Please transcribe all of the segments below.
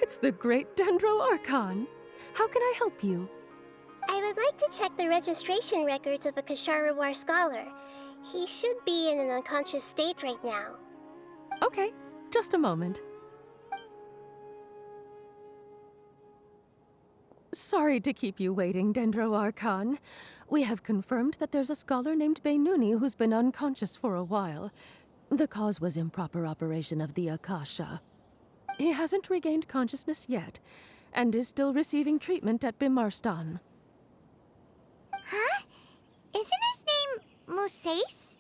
It's the great Dendro Archon. How can I help you? I would like to check the registration records of a Kasharawar scholar. He should be in an unconscious state right now. Okay, just a moment. Sorry to keep you waiting, Dendro Archon. We have confirmed that there's a scholar named Beinuni who's been unconscious for a while. The cause was improper operation of the Akasha. He hasn't regained consciousness yet, and is still receiving treatment at Bimarstan. Huh? Isn't his name Musace?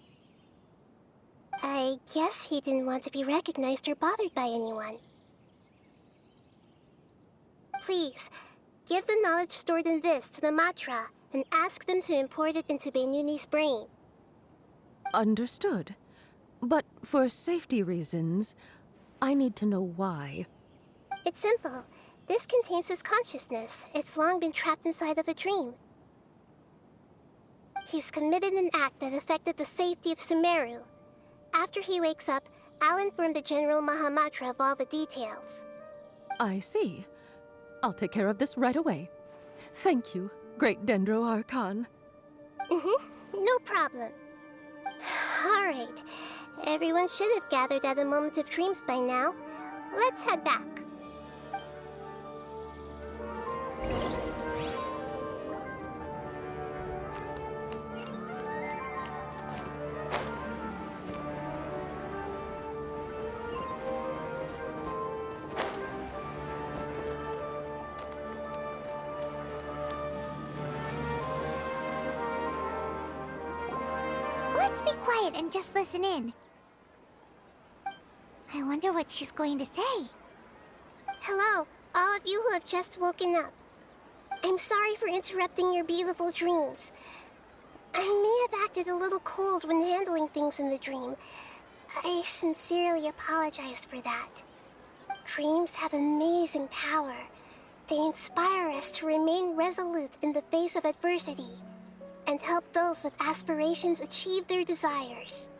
I guess he didn't want to be recognized or bothered by anyone. Please, give the knowledge stored in this to the Matra and ask them to import it into Beinuni's brain. Understood. But for safety reasons, I need to know why. It's simple. This contains his consciousness. It's long been trapped inside of a dream. He's committed an act that affected the safety of Sumeru. After he wakes up, I'll inform the General Mahamatra of all the details. I see. I'll take care of this right away. Thank you, great Dendro Archon. No problem. Alright. Everyone should have gathered at the Moment of Dreams by now. Let's head back. Let's be quiet and just listen in. I wonder what she's going to say. Hello, all of you who have just woken up. I'm sorry for interrupting your beautiful dreams. I may have acted a little cold when handling things in the dream. I sincerely apologize for that. Dreams have amazing power. They inspire us to remain resolute in the face of adversity and help those with aspirations achieve their desires.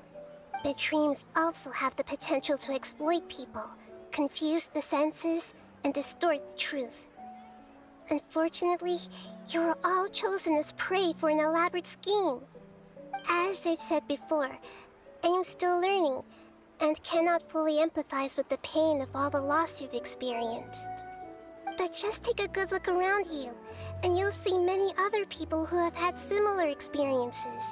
But dreams also have the potential to exploit people, confuse the senses, and distort the truth. Unfortunately, you were all chosen as prey for an elaborate scheme. As I've said before, I am still learning, and cannot fully empathize with the pain of all the loss you've experienced. But just take a good look around you, and you'll see many other people who have had similar experiences.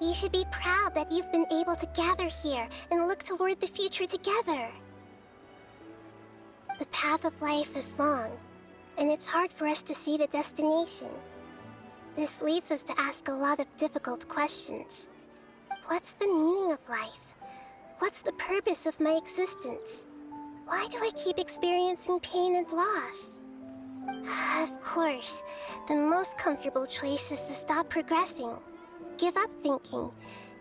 You should be proud that you've been able to gather here and look toward the future together. The path of life is long, and it's hard for us to see the destination. This leads us to ask a lot of difficult questions. What's the meaning of life? What's the purpose of my existence? Why do I keep experiencing pain and loss? Of course, the most comfortable choice is to stop progressing. Give up thinking,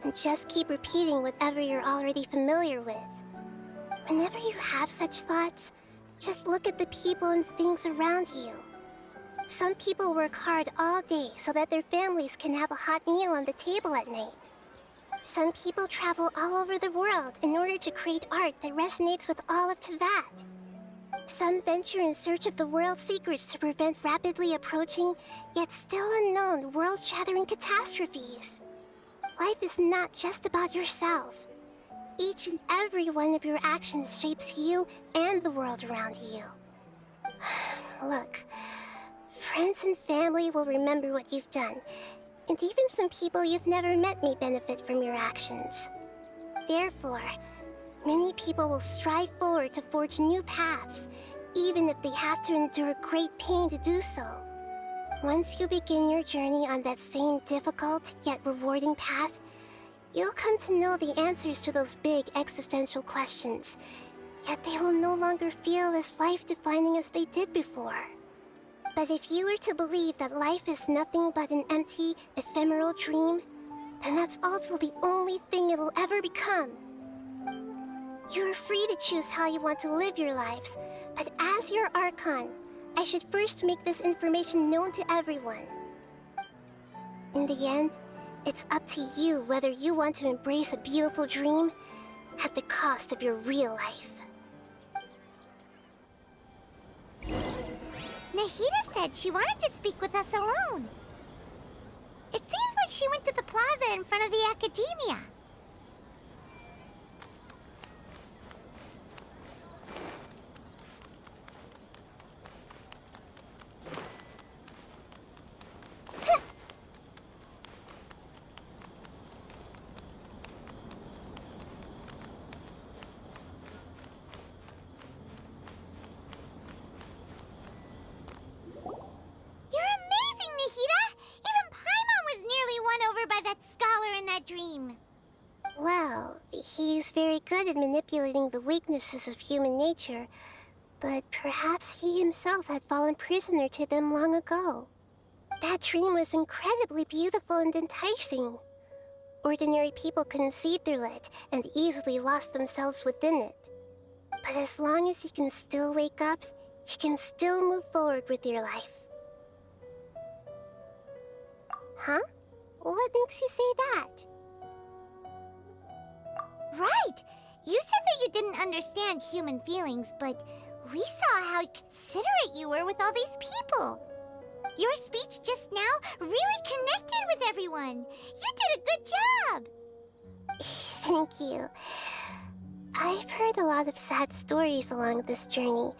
and just keep repeating whatever you're already familiar with. Whenever you have such thoughts, just look at the people and things around you. Some people work hard all day so that their families can have a hot meal on the table at night. Some people travel all over the world in order to create art that resonates with all of Teyvat. Some venture in search of the world's secrets to prevent rapidly approaching, yet still unknown, world-shattering catastrophes. Life is not just about yourself. Each and every one of your actions shapes you and the world around you. Look, friends and family will remember what you've done, and even some people you've never met may benefit from your actions. Therefore, many people will strive forward to forge new paths, even if they have to endure great pain to do so. Once you begin your journey on that same difficult yet rewarding path, you'll come to know the answers to those big existential questions, yet they will no longer feel as life-defining as they did before. But if you were to believe that life is nothing but an empty, ephemeral dream, then that's also the only thing it'll ever become. You are free to choose how you want to live your lives, but as your Archon, I should first make this information known to everyone. In the end, it's up to you whether you want to embrace a beautiful dream at the cost of your real life. Nahida said she wanted to speak with us alone. It seems like she went to the plaza in front of the academia. Well, he's very good at manipulating the weaknesses of human nature, but perhaps he himself had fallen prisoner to them long ago. That dream was incredibly beautiful and enticing. Ordinary people couldn't see through it and easily lost themselves within it. But as long as you can still wake up, you can still move forward with your life. Huh? What makes you say that? Right! You said that you didn't understand human feelings, but we saw how considerate you were with all these people. Your speech just now really connected with everyone. You did a good job! Thank you. I've heard a lot of sad stories along this journey,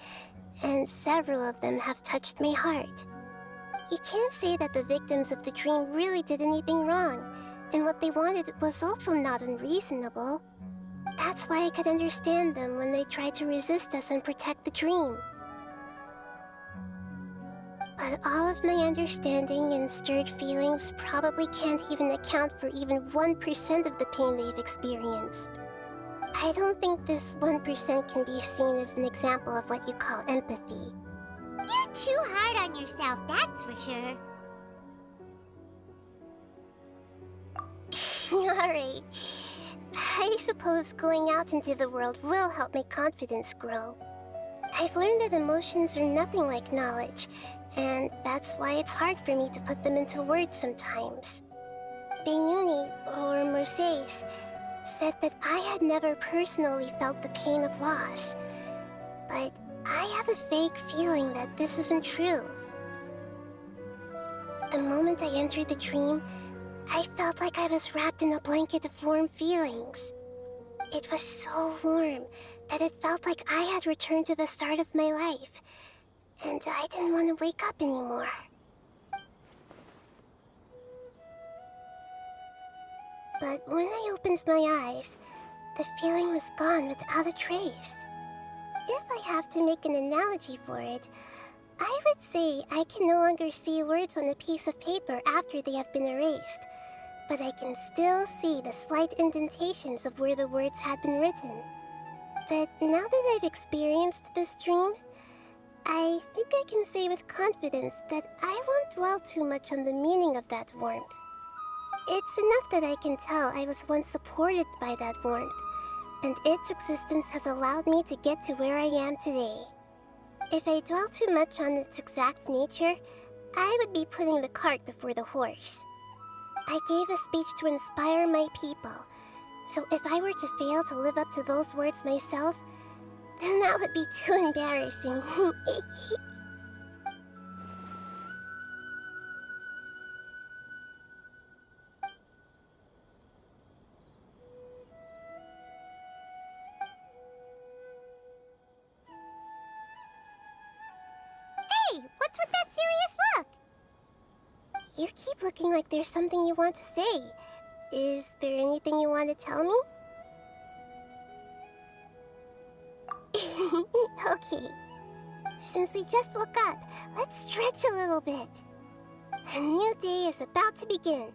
and several of them have touched my heart. You can't say that the victims of the dream really did anything wrong, and what they wanted was also not unreasonable. That's why I could understand them when they tried to resist us and protect the dream. But all of my understanding and stirred feelings probably can't even account for even 1% of the pain they've experienced. I don't think this 1% can be seen as an example of what you call empathy. You're too hard on yourself, that's for sure. Alright. I suppose going out into the world will help my confidence grow. I've learned that emotions are nothing like knowledge, and that's why it's hard for me to put them into words sometimes. Beinuni, or Mercedes, said that I had never personally felt the pain of loss, but I have a vague feeling that this isn't true. The moment I entered the dream, I felt like I was wrapped in a blanket of warm feelings. It was so warm that it felt like I had returned to the start of my life, and I didn't want to wake up anymore. But when I opened my eyes, the feeling was gone without a trace. If I have to make an analogy for it, I would say I can no longer see words on a piece of paper after they have been erased, but I can still see the slight indentations of where the words had been written. But now that I've experienced this dream, I think I can say with confidence that I won't dwell too much on the meaning of that warmth. It's enough that I can tell I was once supported by that warmth, and its existence has allowed me to get to where I am today. If I dwell too much on its exact nature, I would be putting the cart before the horse. I gave a speech to inspire my people, so if I were to fail to live up to those words myself, then that would be too embarrassing. Hey, what's with that serious look? You keep looking like there's something you want to say. Is there anything you want to tell me? Okay. Since we just woke up, let's stretch a little bit. A new day is about to begin.